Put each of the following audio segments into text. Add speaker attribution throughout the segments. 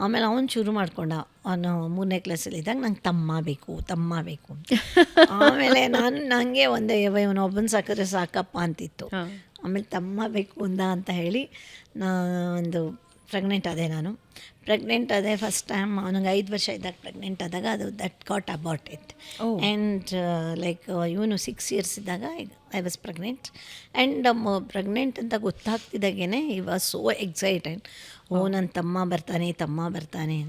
Speaker 1: ಆಮೇಲೆ ಅವನು ಶುರು ಮಾಡ್ಕೊಂಡ. ಅವನು 3ನೇ ಕ್ಲಾಸಲ್ಲಿದ್ದಾಗ ನಂಗೆ ತಮ್ಮ ಬೇಕು ಅಂತ. ಆಮೇಲೆ ನನಗೆ ಒಂದೇ ಇವನು ಒಬ್ಬನ ಸಾಕಿದ್ರೆ ಸಾಕಪ್ಪ ಅಂತಿತ್ತು. ಆಮೇಲೆ ತಮ್ಮ ಬೇಕು ಅಂತ ಹೇಳಿ ಒಂದು ಪ್ರೆಗ್ನೆಂಟ್ ಆದೆ ಫಸ್ಟ್ ಟೈಮ್. ಅವನಿಗೆ 5 ವರ್ಷ ಇದ್ದಾಗ ಪ್ರೆಗ್ನೆಂಟ್ ಆದಾಗ ಅದು that got about it. And like ಇವನು 6 years ಇದ್ದಾಗ I was pregnant. And pregnant ಅಂತ ಗೊತ್ತಾಗ್ತಿದ್ದಾಗೇ ಈ ವಾಸ್ ಸೋ ಎಕ್ಸೈಟೆಡ್. ನನ್ನ ತಮ್ಮ ಬರ್ತಾನೆ.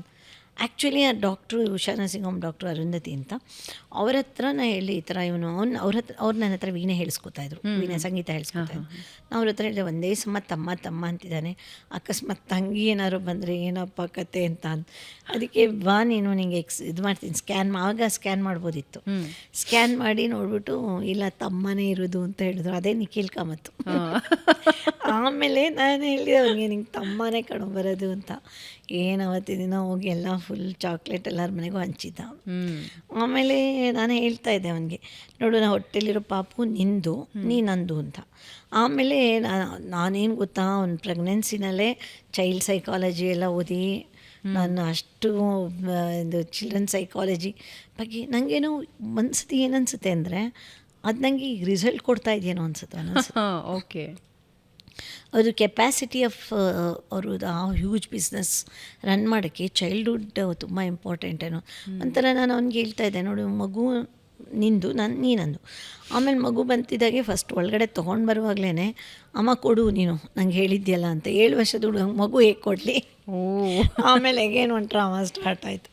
Speaker 1: ಆ್ಯಕ್ಚುಲಿ ಆ doctor Usha nursing home doctor Arundhati ಅಂತ, ಅವ್ರ ಹತ್ರನ ಹೇಳಿ ಈ ಥರ ಇವನು ಅವ್ರು ನನ್ನ ಹತ್ರ ವೀಣೆ ಹೇಳಿಸ್ಕೊತಾಯಿದ್ರು, ವೀಣೆ ಸಂಗೀತ ಹೇಳಿಸ್ಕೊತಾಯಿದ್ರು. ನಾವು ಅವ್ರ ಹತ್ರ ಹೇಳಿದೆ ಒಂದೇ ಸಮ ತಮ್ಮ ಅಂತಿದ್ದಾನೆ, ಅಕಸ್ಮಾತ್ ತಂಗಿ ಏನಾದ್ರು ಬಂದರೆ ಏನಪ್ಪ ಕತೆ ಅಂತ. ಅದಕ್ಕೆ ಬಾ ನೀನು ನಿಂಗೆ ಇದು ಮಾಡ್ತೀನಿ ಸ್ಕ್ಯಾನ್ ಮಾಡ್ಬೋದಿತ್ತು. ಸ್ಕ್ಯಾನ್ ಮಾಡಿ ನೋಡ್ಬಿಟ್ಟು ಇಲ್ಲ ತಮ್ಮನೇ ಇರೋದು ಅಂತ ಹೇಳಿದ್ರು. ಅದೇ ನಿಖಿಲ್ ಕಾಮತ್ತು. ಆಮೇಲೆ ನಾನು ಹೇಳಿದೆ ಅವ್ನಿಗೆ ನಿಂಗೆ ತಮ್ಮನೇ ಬರೋದು ಅಂತ. ಅವತ್ತಿನ ಹೋಗಿ ಎಲ್ಲ ಫುಲ್ ಚಾಕ್ಲೇಟ್ ಎಲ್ಲರ ಮನೆಗೂ ಹಂಚಿದ್ದ. ಆಮೇಲೆ ನಾನು ಹೇಳ್ತಾ ಇದ್ದೆ ಅವನಿಗೆ, ನೋಡು ನಾ ಹೊಟ್ಟೆಲಿರೋ ಪಾಪು ನಿಂದು, ನೀ ನಂದು ಅಂತ. ಆಮೇಲೆ ನಾನೇನು ಗೊತ್ತಾ, ಅವ್ನ ಪ್ರೆಗ್ನೆನ್ಸಿನಲ್ಲೇ ಚೈಲ್ಡ್ ಸೈಕಾಲಜಿ ಎಲ್ಲ ಓದಿ ನಾನು ಅಷ್ಟು ಇದು ಚಿಲ್ಡ್ರನ್ ಸೈಕಾಲಜಿ ಬಗ್ಗೆ ನನಗೇನೋ ಒಂದ್ಸತಿ ಏನನ್ಸುತ್ತೆ ಅಂದರೆ ಅದು ನನಗೆ ಈಗ ರಿಸಲ್ಟ್ ಕೊಡ್ತಾ ಇದೆಯೇನೋ ಅನ್ಸುತ್ತೆ.
Speaker 2: ಓಕೆ,
Speaker 1: ಅದು ಕೆಪ್ಯಾಸಿಟಿ ಆಫ್ ಅವ್ರದ್ದು ಆ ಹ್ಯೂಜ್ ಬಿಸ್ನೆಸ್ ರನ್ ಮಾಡೋಕ್ಕೆ ಚೈಲ್ಡ್ಹುಡ್ ತುಂಬ ಇಂಪಾರ್ಟೆಂಟ್ ಏನೋ ಒಂಥರ. ನಾನು ಅವ್ನಿಗೆ ಹೇಳ್ತಾ ಇದ್ದೆ, ನೋಡು ಮಗು ನಿಂದು ನೀನಂದು. ಆಮೇಲೆ ಮಗು ಬಂತಿದ್ದಾಗೆ ಫಸ್ಟ್ ಒಳಗಡೆ ತೊಗೊಂಡು ಬರುವಾಗಲೇ ಅಮ್ಮ ಕೊಡು ನೀನು ನಂಗೆ ಹೇಳಿದ್ಯಲ್ಲ ಅಂತ. 7 ವರ್ಷದ ಹುಡುಗ ಮಗು ಹೇಗೆ ಕೊಡಲಿ. ಆಮೇಲೆ ಹೇಗೇನು ಒಂದು ಡ್ರಾಮಾ ಸ್ಟಾರ್ಟ್ ಆಯಿತು.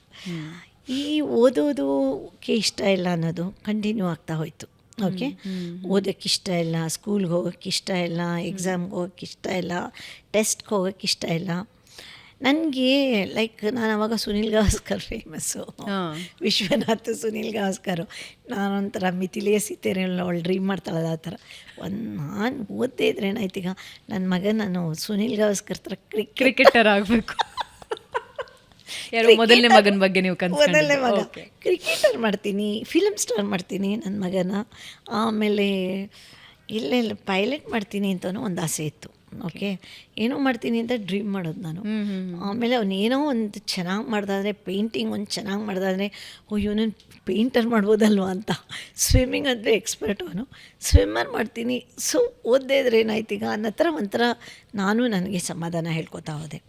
Speaker 1: ಈ ಓದೋದಕ್ಕೆ ಇಷ್ಟ ಇಲ್ಲ ಅನ್ನೋದು ಕಂಟಿನ್ಯೂ ಆಗ್ತಾ ಹೋಯಿತು. ಓಕೆ, ಓದೋಕ್ಕೆ ಇಷ್ಟ ಇಲ್ಲ, ಸ್ಕೂಲ್ಗೆ ಹೋಗೋಕ್ಕೆ ಇಷ್ಟ ಇಲ್ಲ, ಎಕ್ಸಾಮ್ಗೆ ಹೋಗೋಕ್ಕೆ ಇಷ್ಟ ಇಲ್ಲ, ಟೆಸ್ಟ್ಗೆ ಹೋಗೋಕ್ಕೆ ಇಷ್ಟ ಇಲ್ಲ ನನಗೆ. ಲೈಕ್ ನಾನು ಅವಾಗ ಸುನಿಲ್ ಗವಾಸ್ಕರ್ ಫೇಮಸ್ಸು, ವಿಶ್ವನಾಥ್ ಸುನಿಲ್ ಗವಾಸ್ಕರು. ನಾನೊಂಥರ ಮಿಥಿಲಿಯ ಸೀತೆರೆಲ್ಲ ಅವಳು ಡ್ರೀಮ್ ಮಾಡ್ತಾಳಲ್ಲ ಆ ಥರ. ನಾನು ಓದ್ದೇ ಇದ್ರೆ ಏನಾಯ್ತು, ಈಗ ನನ್ನ ಮಗ ನಾನು ಸುನಿಲ್ ಗವಾಸ್ಕರ್ ಥರ
Speaker 2: ಕ್ರಿಕೆಟರ್ ಆಗಬೇಕು. ಮೊದಲನೇ ಮಗನ ಬಗ್ಗೆ ನೀವು
Speaker 1: ಮೊದಲನೇ ಮಗ ಕ್ರಿಕೆಟರ್ ಮಾಡ್ತೀನಿ, ಫಿಲಮ್ ಸ್ಟಾರ್ ಮಾಡ್ತೀನಿ ನನ್ನ ಮಗನ. ಆಮೇಲೆ ಇಲ್ಲೆಲ್ಲ ಪೈಲಟ್ ಮಾಡ್ತೀನಿ ಅಂತಲೂ ಒಂದು ಆಸೆ ಇತ್ತು. ಓಕೆ, ಏನೋ ಮಾಡ್ತೀನಿ ಅಂತ ಡ್ರೀಮ್ ಮಾಡೋದು ನಾನು. ಆಮೇಲೆ ಅವನೇನೋ ಒಂದು ಚೆನ್ನಾಗಿ ಮಾಡ್ದಾದ್ರೆ, ಪೇಂಟಿಂಗ್ ಒಂದು ಚೆನ್ನಾಗಿ ಮಾಡ್ದಾದ್ರೆ, ಇವನು ಪೇಂಟರ್ ಮಾಡ್ಬೋದಲ್ವ ಅಂತ. ಸ್ವಿಮ್ಮಿಂಗ್ ಅಂದರೆ ಎಕ್ಸ್ಪರ್ಟ್ ಅವನು, ಸ್ವಿಮ್ಮರ್ ಮಾಡ್ತೀನಿ. ಸೊ ಓದದೇ ಇದ್ರೆ ಏನಾಯ್ತು ಈಗ ಅನ್ನೋ ಥರ ಒಂಥರ ನಾನು ನನಗೆ ಸಮಾಧಾನ ಹೇಳ್ಕೊತಾ ಹೋದೆ.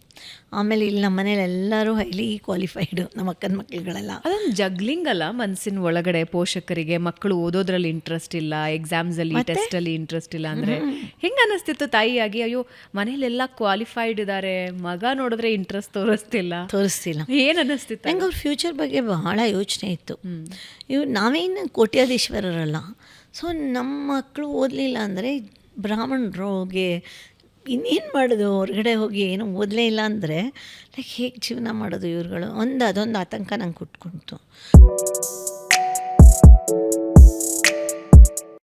Speaker 1: ಆಮೇಲೆ ಇಲ್ಲಿ ನಮ್ಮ ಮನೇಲಿ ಎಲ್ಲರೂ ಹೈಲಿ ಕ್ವಾಲಿಫೈಡು, ನಮ್ಮ ಅಕ್ಕನ ಮಕ್ಕಳುಗಳೆಲ್ಲ.
Speaker 2: ಅದೊಂದು ಜಗ್ಲಿಂಗ್ ಅಲ್ಲ ಮನಸ್ಸಿನ ಒಳಗಡೆ. ಪೋಷಕರಿಗೆ ಮಕ್ಕಳು ಓದೋದ್ರಲ್ಲಿ ಇಂಟ್ರೆಸ್ಟ್ ಇಲ್ಲ, ಎಕ್ಸಾಮ್ಸಲ್ಲಿ ಟೆಸ್ಟಲ್ಲಿ ಇಂಟ್ರೆಸ್ಟ್ ಇಲ್ಲ ಅಂದರೆ ಹೆಂಗೆ ಅನ್ನಿಸ್ತಿತ್ತು ತಾಯಿಯಾಗಿ? ಅಯ್ಯೋ ಮನೇಲೆಲ್ಲ ಕ್ವಾಲಿಫೈಡ್ ಇದ್ದಾರೆ, ಮಗ ನೋಡಿದ್ರೆ ಇಂಟ್ರೆಸ್ಟ್ ತೋರಿಸ್ತಿಲ್ಲ. ಏನು ಅನ್ನಿಸ್ತಿತ್ತು?
Speaker 1: ನಂಗೆ ಅವ್ರ ಫ್ಯೂಚರ್ ಬಗ್ಗೆ ಬಹಳ ಯೋಚನೆ ಇತ್ತು. ನಾವೇನು ಕೋಟ್ಯಾಧೀಶ್ವರರಲ್ಲ. ಸೊ ನಮ್ಮ ಮಕ್ಕಳು ಓದಲಿಲ್ಲ ಅಂದರೆ ಬ್ರಾಹ್ಮಣರಿಗೆ ಇನ್ನೇನು ಮಾಡೋದು, ಹೊರಗಡೆ ಹೋಗಿ ಏನೂ ಓದಲೇ ಇಲ್ಲ ಅಂದರೆ ಲೈಕ್ ಹೇಗೆ ಜೀವನ ಮಾಡೋದು ಇವ್ರುಗಳು, ಅದೊಂದು ಆತಂಕ ನಂಗೆ ಕುಟ್ಕೊಳ್ತು.